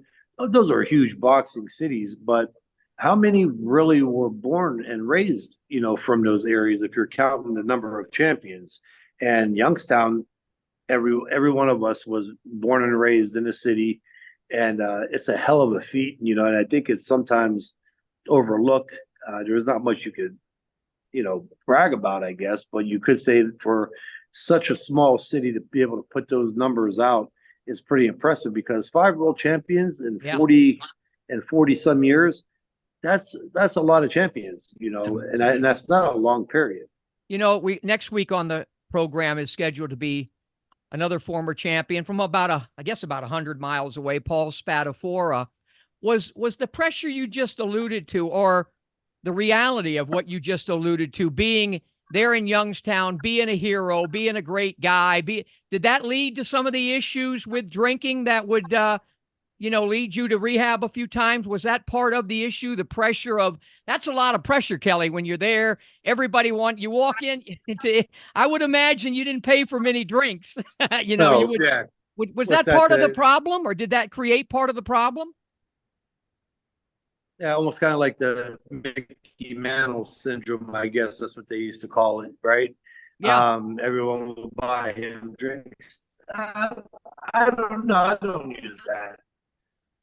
those are huge boxing cities, but how many really were born and raised, from those areas if you're counting the number of champions? And Youngstown, every one of us was born and raised in the city, and it's a hell of a feat, and I think it's sometimes overlooked. There's not much you could, brag about, I guess, but you could say that for such a small city to be able to put those numbers out is pretty impressive, because 5 world champions in 40 some years, that's a lot of champions, and that's not a long period. Next week on the program is scheduled to be another former champion from about 100 miles away, Paul Spadafora. Was the pressure you just alluded to, or the reality of what you just alluded to, being there in Youngstown, being a hero, being a great guy, did that lead to some of the issues with drinking that would lead you to rehab a few times? Was that part of the issue? The pressure of, that's a lot of pressure, Kelly, when you're there. Everybody you walk in I would imagine you didn't pay for many drinks. Was that part of the problem, or did that create part of the problem? Yeah, almost kind of like the Mickey Mantle syndrome, I guess that's what they used to call it, right? Yeah. Everyone will buy him drinks. I don't know. I don't use that.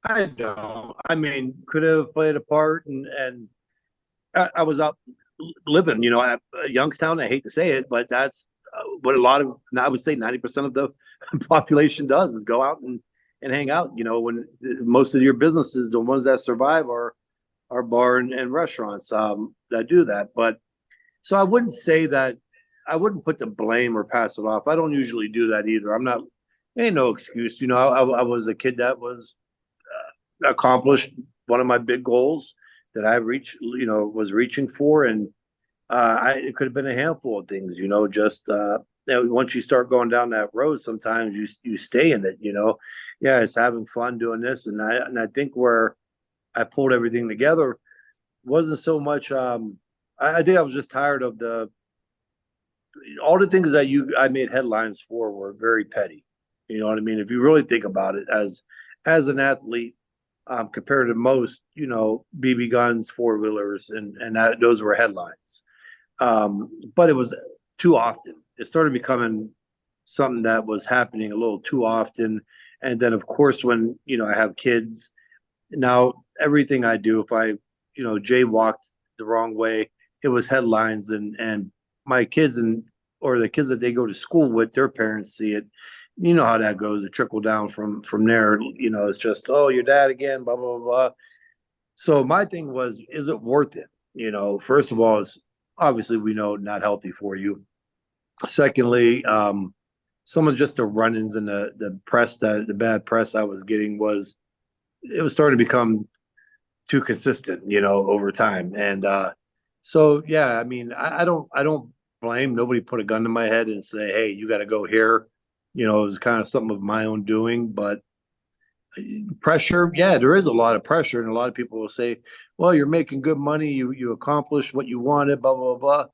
I don't. I mean, could have played a part, and I was out living, at Youngstown. I hate to say it, but that's what I would say 90% of the population does, is go out and hang out. When most of your businesses, the ones that survive, are bar and restaurants that do that. But so I wouldn't say that. I wouldn't put the blame or pass it off. I don't usually do that either. Ain't no excuse. I was a kid that was accomplished one of my big goals that I was reaching for. And It could have been a handful of things, just once you start going down that road, sometimes you stay in it, Yeah, it's having fun doing this, and I think where I pulled everything together wasn't so much. I think I was just tired of all the things that I made headlines for were very petty. You know what I mean? If you really think about it, as an athlete, compared to most, BB guns, four wheelers, and those were headlines. But it was too often. It started becoming something that was happening a little too often. And then, of course, when I have kids now, everything I do, if I jaywalked the wrong way, it was headlines, and my kids or the kids that they go to school with, their parents see it. You know how that goes. It trickle down from there. It's just, oh, your dad again, blah blah blah. So my thing was, is it worth it? First of all, is obviously we know not healthy for you. Secondly, some of just the run-ins and the press, the bad press I was getting was starting to become too consistent, over time. And so yeah, I mean, I don't blame. Nobody put a gun to my head and say, hey, you got to go here. It was kind of something of my own doing, but pressure, yeah, there is a lot of pressure, and a lot of people will say, well, you're making good money, you accomplished what you wanted, blah blah blah.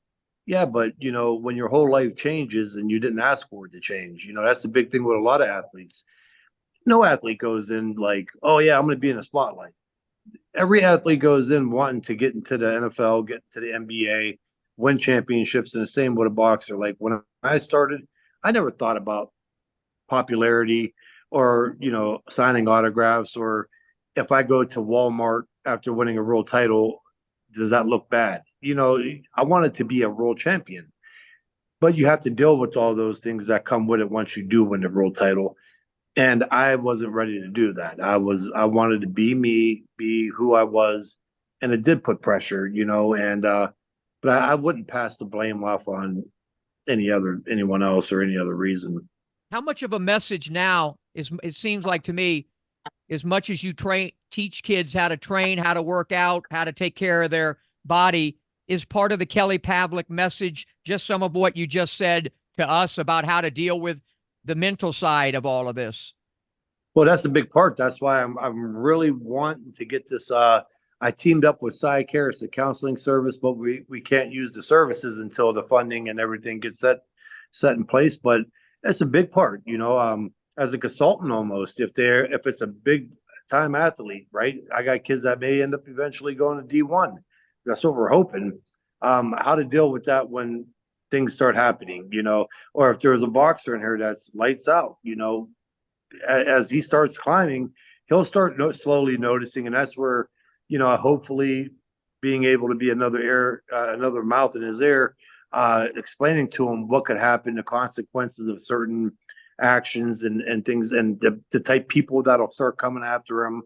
Yeah, but when your whole life changes and you didn't ask for it to change, that's the big thing with a lot of athletes. No athlete goes in like, oh yeah, I'm going to be in the spotlight. Every athlete goes in wanting to get into the NFL, get to the NBA, win championships, and the same with a boxer. Like when I started, I never thought about popularity or signing autographs, or if I go to Walmart after winning a world title, does that look bad? I wanted to be a world champion, but you have to deal with all those things that come with it once you do win the world title. And I wasn't ready to do that. I wanted to be me, be who I was, and it did put pressure, and but I wouldn't pass the blame off on anyone else or any other reason. How much of a message now is, it seems like to me, as much as you teach kids how to train, how to work out, how to take care of their body, is part of the Kelly Pavlik message, just some of what you just said to us about how to deal with the mental side of all of this? Well, that's a big part. That's why I'm really wanting to get this. I teamed up with PsyCare, it's a counseling service, but we can't use the services until the funding and everything gets set in place. But that's a big part, as a consultant almost. If it's a big time athlete, right? I got kids that may end up eventually going to D1. That's what we're hoping. How to deal with that when things start happening, or if there's a boxer in here that's lights out, as he starts climbing, he'll start slowly noticing, and that's where, hopefully being able to be another mouth in his ear, explaining to him what could happen, the consequences of certain actions and things, and the type people that'll start coming after him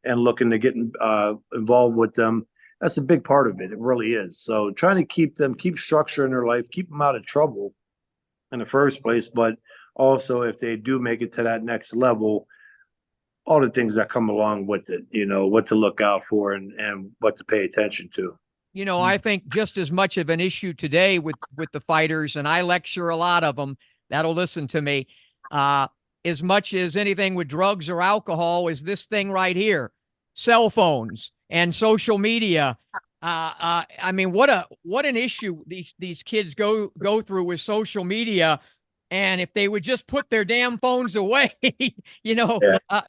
and looking to get involved with them. That's a big part of it. It really is. So trying to keep structure in their life, keep them out of trouble in the first place, but also if they do make it to that next level, all the things that come along with it, what to look out for and what to pay attention to. I think just as much of an issue today with the fighters, and I lecture a lot of them that'll listen to me, as much as anything with drugs or alcohol, is this thing right here, cell phones and social media. I mean, what an issue these kids go through with social media. And if they would just put their damn phones away,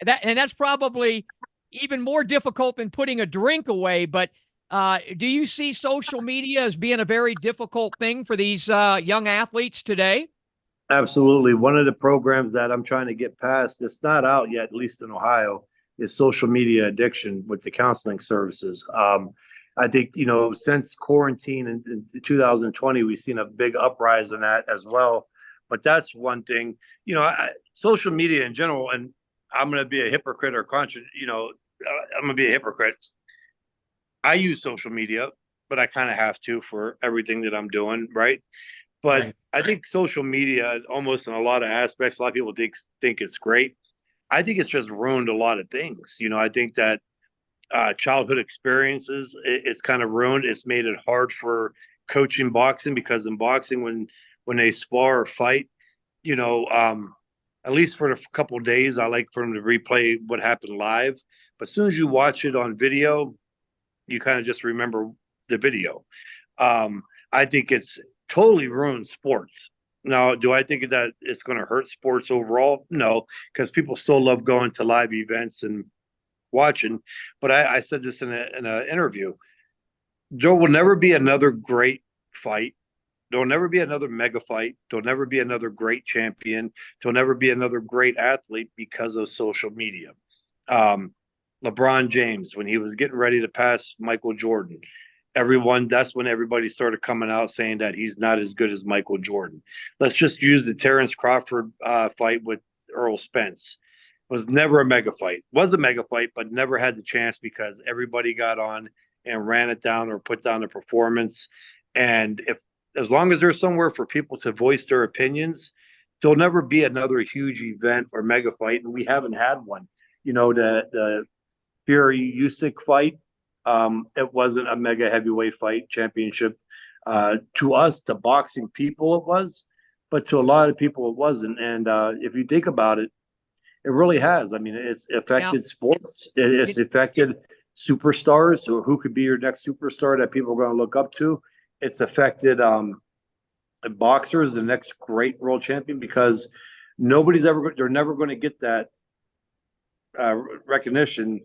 that's probably even more difficult than putting a drink away. But do you see social media as being a very difficult thing for these young athletes today? Absolutely. One of the programs that I'm trying to get past, it's not out yet, at least in Ohio, is social media addiction with the counseling services. I think, since quarantine in 2020, we've seen a big uprise in that as well. But that's one thing, social media in general, and I'm going to be a hypocrite or I'm going to be a hypocrite. I use social media, but I kind of have to for everything that I'm doing, right? But right. I think social media, almost in a lot of aspects, a lot of people think it's great. I think it's just ruined a lot of things. I think that childhood experiences, it's kind of ruined. It's made it hard for coaching boxing, because in boxing, when they spar or fight, you know, at least for a couple of days, I like for them to replay what happened live. But as soon as you watch it on video, you kind of just remember the video. I think it's totally ruined sports. Now, do I think that it's going to hurt sports overall? No, because people still love going to live events and watching. But I said this in an interview. There will never be another great fight. There'll never be another mega fight. There'll never be another great champion. There'll never be another great athlete because of social media. LeBron James, when he was getting ready to pass Michael Jordan, that's when everybody started coming out saying that he's not as good as Michael Jordan. Let's just use the Terrence Crawford fight with Earl Spence. It was never a mega fight. Was a mega fight, but never had the chance because everybody got on and ran it down or put down the performance. And as long as there's somewhere for people to voice their opinions, there'll never be another huge event or mega fight. And we haven't had one. You know, the Fury Usyk fight, it wasn't a mega heavyweight fight championship. To us, the boxing people, it was, but to a lot of people, it wasn't. And if you think about it, it really has. I mean, it's affected sports. It's affected superstars, or who could be your next superstar that people are going to look up to. It's affected boxers, the next great world champion, because they're never going to get that recognition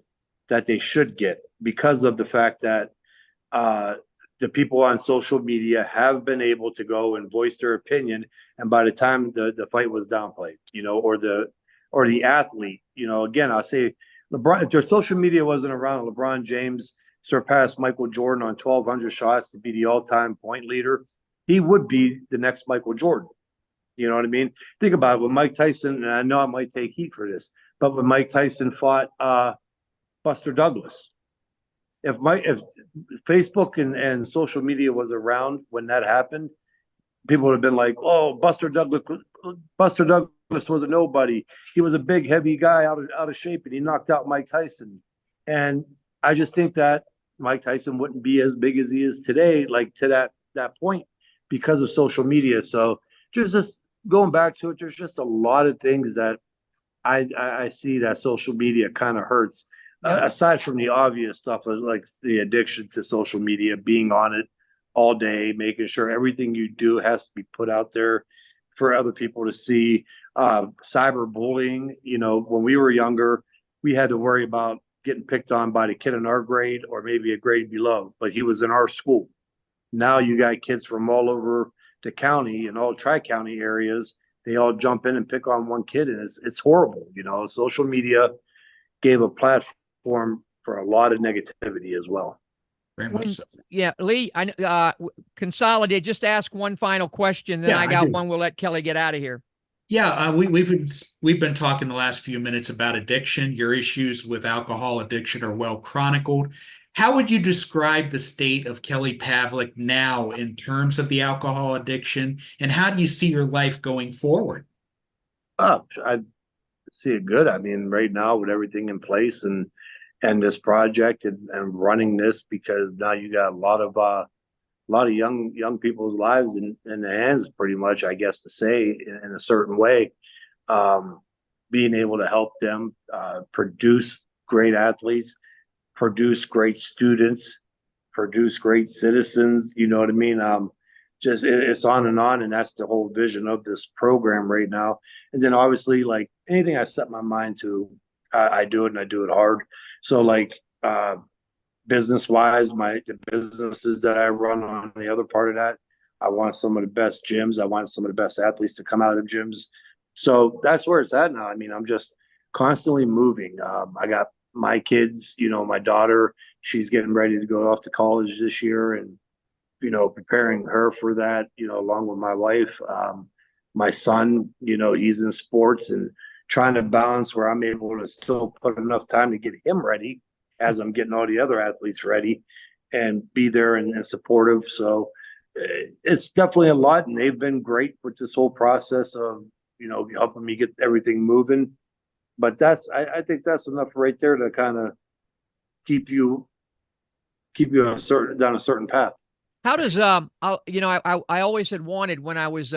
that they should get because of the fact that the people on social media have been able to go and voice their opinion. And by the time the fight was downplayed, you know, or the athlete, you know, again, I'll say LeBron, if their social media wasn't around, LeBron James surpassed Michael Jordan on 1,200 shots to be the all-time point leader. He would be the next Michael Jordan. You know what I mean? Think about it. When Mike Tyson, and I know I might take heat for this, but when Mike Tyson fought Buster Douglas, if Facebook and social media was around when that happened, people would have been like, "Oh, Buster Douglas was a nobody. He was a big, heavy guy out of shape, and he knocked out Mike Tyson." And I just think that Mike Tyson wouldn't be as big as he is today, like to that point, because of social media. So just going back to it, there's just a lot of things that I see that social media kind of hurts. Aside from the obvious stuff, like the addiction to social media, being on it all day, making sure everything you do has to be put out there for other people to see. Cyberbullying, you know, when we were younger, we had to worry about getting picked on by the kid in our grade or maybe a grade below, but he was in our school. Now you got kids from all over the county and all tri-county areas. They all jump in and pick on one kid, and it's horrible. You know, social media gave a platform for a lot of negativity as well. Very much so. Yeah, Lee, consolidate. Just ask one final question, then I got one. We'll let Kelly get out of here. Yeah, we've been talking the last few minutes about addiction. Your issues with alcohol addiction are well chronicled. How would you describe the state of Kelly Pavlik now in terms of the alcohol addiction, and how do you see your life going forward? I see it good. I mean, right now with everything in place and this project and running this, because now you got a lot of young people's lives in the hands, pretty much, I guess to say, in a certain way. Being able to help them produce great athletes, produce great students, produce great citizens, you know what I mean? Just it's on, and that's the whole vision of this program right now. And then obviously, like anything I set my mind to, I do it, and I do it hard. So like business wise, the businesses that I run on the other part of that, I want some of the best gyms. I want some of the best athletes to come out of gyms. So that's where it's at now. I mean, I'm just constantly moving. I got my kids, you know, my daughter, she's getting ready to go off to college this year, and, you know, preparing her for that, you know, along with my wife. My son, you know, he's in sports, and trying to balance where I'm able to still put enough time to get him ready as I'm getting all the other athletes ready and be there and supportive. So it's definitely a lot, and they've been great with this whole process of, you know, helping me get everything moving. But I think that's enough right there to kind of keep you down a certain path. How does I always had wanted, when I was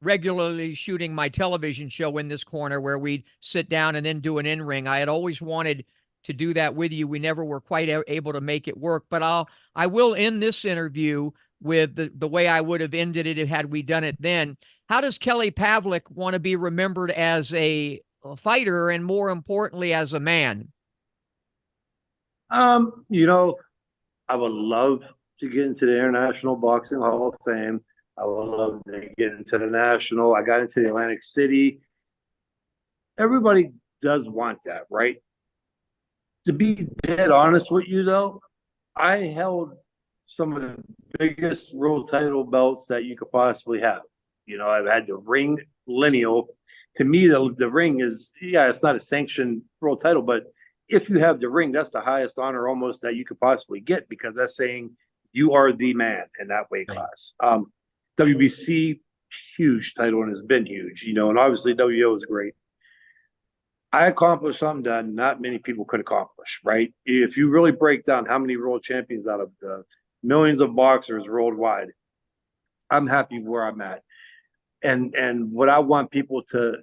regularly shooting my television show in this corner where we'd sit down and then do an in-ring. I had always wanted to do that with you. We never were quite able to make it work, but I will end this interview with the way I would have ended it had we done it then. How does Kelly Pavlik want to be remembered as a fighter, and more importantly, as a man? You know, I would love to get into the International Boxing Hall of Fame. I would love to get into the national. I got into the Atlantic City. Everybody does want that, right? To be dead honest with you, though, I held some of the biggest world title belts that you could possibly have. You know, I've had the ring lineal. To me, the ring is, yeah, it's not a sanctioned world title, but if you have the ring, that's the highest honor almost that you could possibly get, because that's saying you are the man in that weight class. WBC, huge title, and has been huge, you know, and obviously WO is great. I accomplished something that not many people could accomplish, right? If you really break down how many world champions out of the millions of boxers worldwide, I'm happy where I'm at. And what I want people to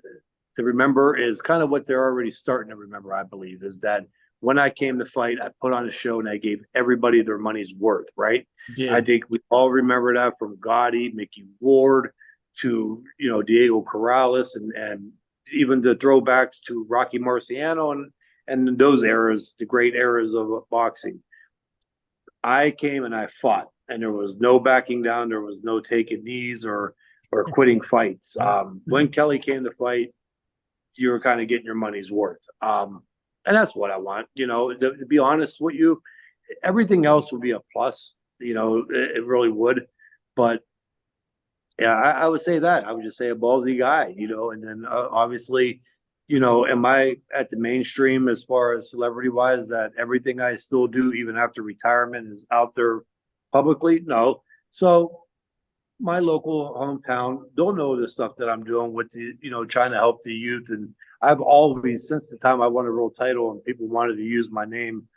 remember is kind of what they're already starting to remember, I believe, is that when I came to fight, I put on a show and I gave everybody their money's worth, right? Yeah. I think we all remember that, from Gotti, Mickey Ward, to, you know, Diego Corrales, and even the throwbacks to Rocky Marciano and those eras, the great eras of boxing. I came and I fought, and there was no backing down. There was no taking knees or quitting fights. When Kelly came to fight, you were kind of getting your money's worth. And that's what I want, you know, to be honest with you. Everything else would be a plus, you know, it really would. But yeah, I would say that. I would just say a ballsy guy, you know, and then obviously, you know, am I at the mainstream as far as celebrity wise, that everything I still do, even after retirement, is out there publicly? No. So my local hometown don't know the stuff that I'm doing with the, you know, trying to help the youth. And I've always, since the time I won a world title and people wanted to use my name,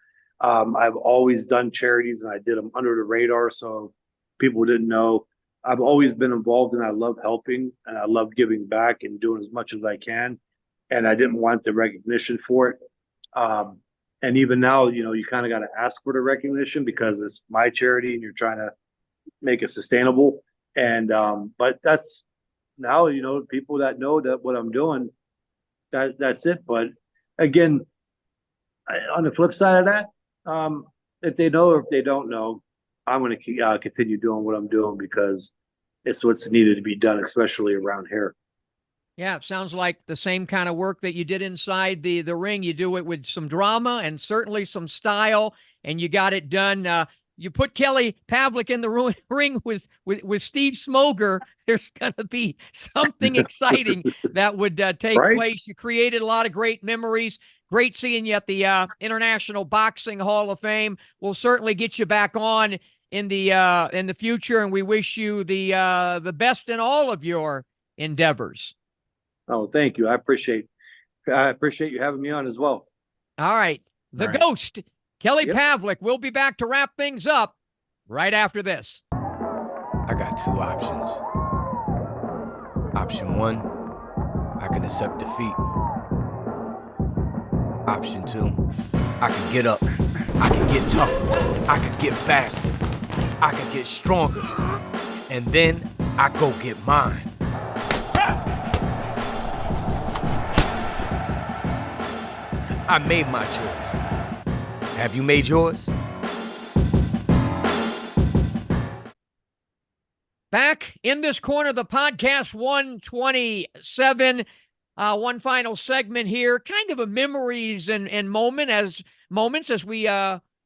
I've always done charities, and I did them under the radar, so people didn't know. I've always been involved, and I love helping, and I love giving back and doing as much as I can. And I didn't want the recognition for it. And even now, you know, you kind of got to ask for the recognition because it's my charity and you're trying to make it sustainable. And but that's now, you know, people that know that what I'm doing, that's it. But again, on the flip side of that, if they know or if they don't know, I'm going to continue doing what I'm doing because it's what's needed to be done, especially around here. Yeah, it sounds like the same kind of work that you did inside the ring. You do it with some drama and certainly some style, and you got it done. You put Kelly Pavlik in the ring with Steve Smoger. There's going to be something exciting that would take place. You created a lot of great memories. Great seeing you at the International Boxing Hall of Fame. We'll certainly get you back on in the future, and we wish you the best in all of your endeavors. Oh, thank you. I appreciate you having me on as well. All right. The Ghost, Kelly Pavlik. We'll be back to wrap things up right after this. I got two options. Option one, I can accept defeat. Option two, I can get up. I can get tougher. I can get faster. I can get stronger. And then I go get mine. I made my choice. Have you made yours? Back in this corner of the podcast, 127. One final segment here, kind of a memories and moments as we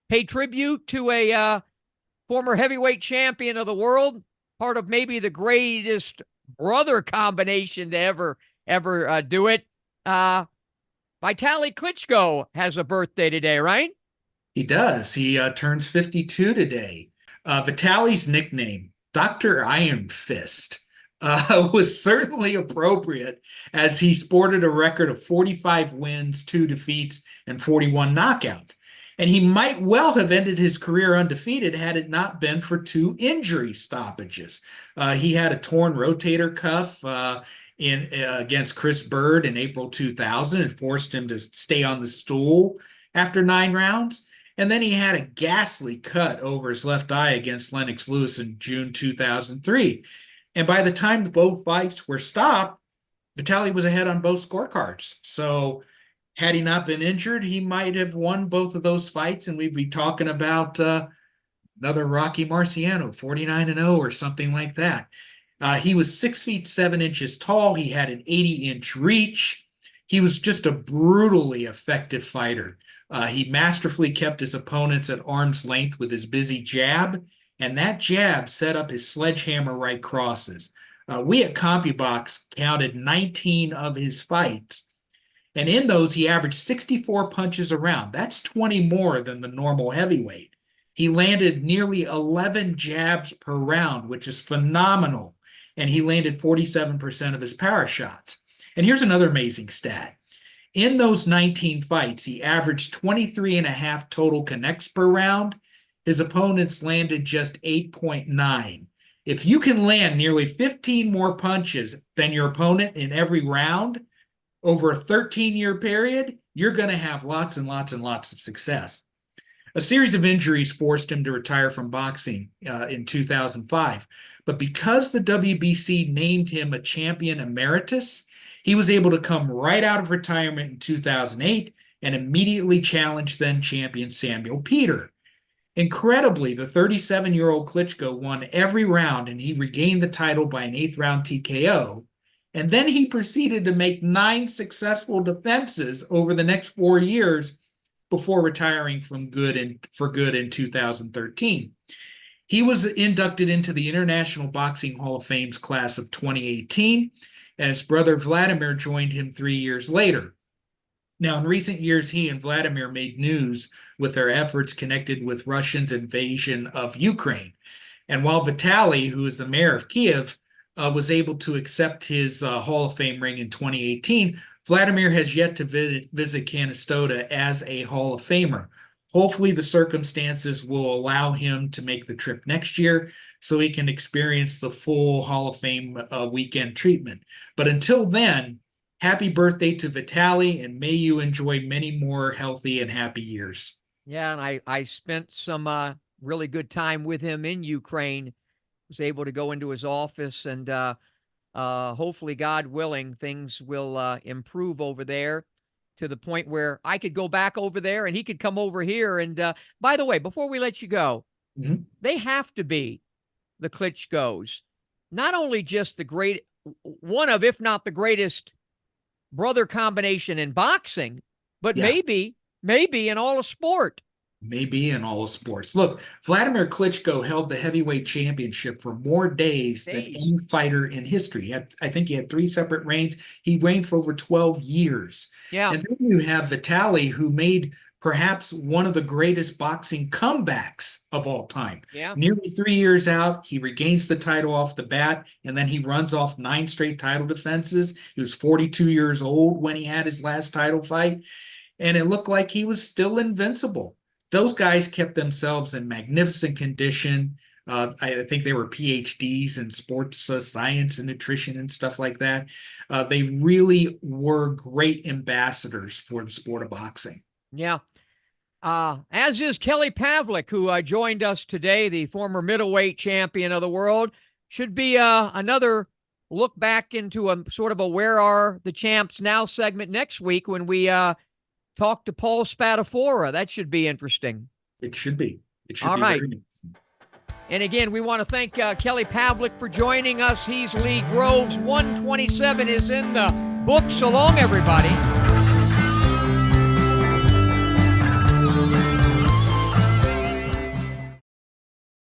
pay tribute to a former heavyweight champion of the world, part of maybe the greatest brother combination to ever do it. Vitali Klitschko has a birthday today, right? He does. He turns 52 today. Vitali's nickname, Dr. Ironfist, was certainly appropriate, as he sported a record of 45 wins, 2 defeats, and 41 knockouts. And he might well have ended his career undefeated had it not been for 2 injury stoppages. He had a torn rotator cuff against Chris Bird in April 2000 and forced him to stay on the stool after 9 rounds. And then he had a ghastly cut over his left eye against Lennox Lewis in June 2003. And by the time both fights were stopped, Vitali was ahead on both scorecards. So had he not been injured, he might have won both of those fights, and we'd be talking about another Rocky Marciano, 49-0 or something like that. He was 6 feet 7 inches tall. He had an 80-inch reach. He was just a brutally effective fighter. He masterfully kept his opponents at arm's length with his busy jab, and that jab set up his sledgehammer right crosses. We at CompuBox counted 19 of his fights, and in those, he averaged 64 punches a round. That's 20 more than the normal heavyweight. He landed nearly 11 jabs per round, which is phenomenal, and he landed 47% of his power shots. And here's another amazing stat. In those 19 fights, he averaged 23.5 total connects per round. His opponents landed just 8.9. If you can land nearly 15 more punches than your opponent in every round over a 13-year period, you're going to have lots and lots and lots of success. A series of injuries forced him to retire from boxing in 2005. But because the WBC named him a champion emeritus, he was able to come right out of retirement in 2008 and immediately challenge then champion Samuel Peter. Incredibly, the 37-year-old Klitschko won every round, and he regained the title by an 8th round TKO. And then he proceeded to make 9 successful defenses over the next 4 years before retiring for good in 2013. He was inducted into the International Boxing Hall of Fame's class of 2018, and his brother Vladimir joined him 3 years later. Now, in recent years, he and Vladimir made news with their efforts connected with Russia's invasion of Ukraine. And while Vitali, who is the mayor of Kiev, was able to accept his Hall of Fame ring in 2018, Vladimir has yet to visit Canastota as a Hall of Famer. Hopefully, the circumstances will allow him to make the trip next year so he can experience the full Hall of Fame weekend treatment. But until then, happy birthday to Vitali, and may you enjoy many more healthy and happy years. Yeah, and I spent some really good time with him in Ukraine. Was able to go into his office, and hopefully, God willing, things will improve over there to the point where I could go back over there and he could come over here. And by the way, before we let you go, they have to be the Klitschkos, not only just the great, one of, if not the greatest brother combination in boxing, but maybe in all of sport. Maybe in all of sports. Look, Vladimir Klitschko held the heavyweight championship for more days than any fighter in history. I think he had 3 separate reigns. He reigned for over 12 years. Yeah. And then you have Vitali, who made perhaps one of the greatest boxing comebacks of all time. Yeah. Nearly 3 years out, he regains the title off the bat, and then he runs off 9 straight title defenses. He was 42 years old when he had his last title fight, and it looked like he was still invincible. Those guys kept themselves in magnificent condition. I think they were PhDs in sports science and nutrition and stuff like that. They really were great ambassadors for the sport of boxing. Yeah. As is Kelly Pavlik, who joined us today, the former middleweight champion of the world. Should be another look back into a sort of a Where Are the Champs Now segment next week when we talk to Paul Spadafora. That should be interesting. It should be. It should All be right. very interesting. And again, we want to thank Kelly Pavlik for joining us. He's Lee Groves. 127 is in the book. So long, everybody.